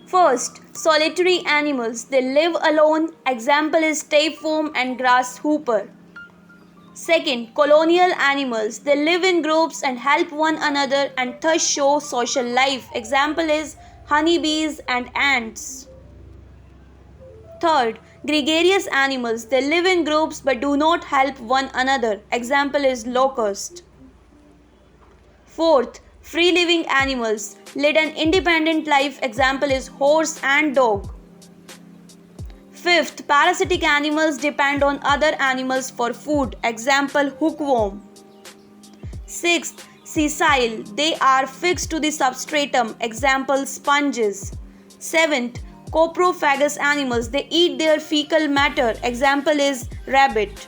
First, solitary animals. They live alone. Example is tapeworm and grasshopper. Second, colonial animals. They live in groups and help one another and thus show social life. Example is honeybees and ants. Third, gregarious animals. They live in groups but do not help one another. Example is locust. Fourth, free living animals lead an independent life. Example is horse and dog. Fifth, parasitic animals depend on other animals for food. Example, hookworm. Sixth, sessile. They are fixed to the substratum. Example, sponges. Seventh, coprophagous animals. They eat their fecal matter. Example is rabbit.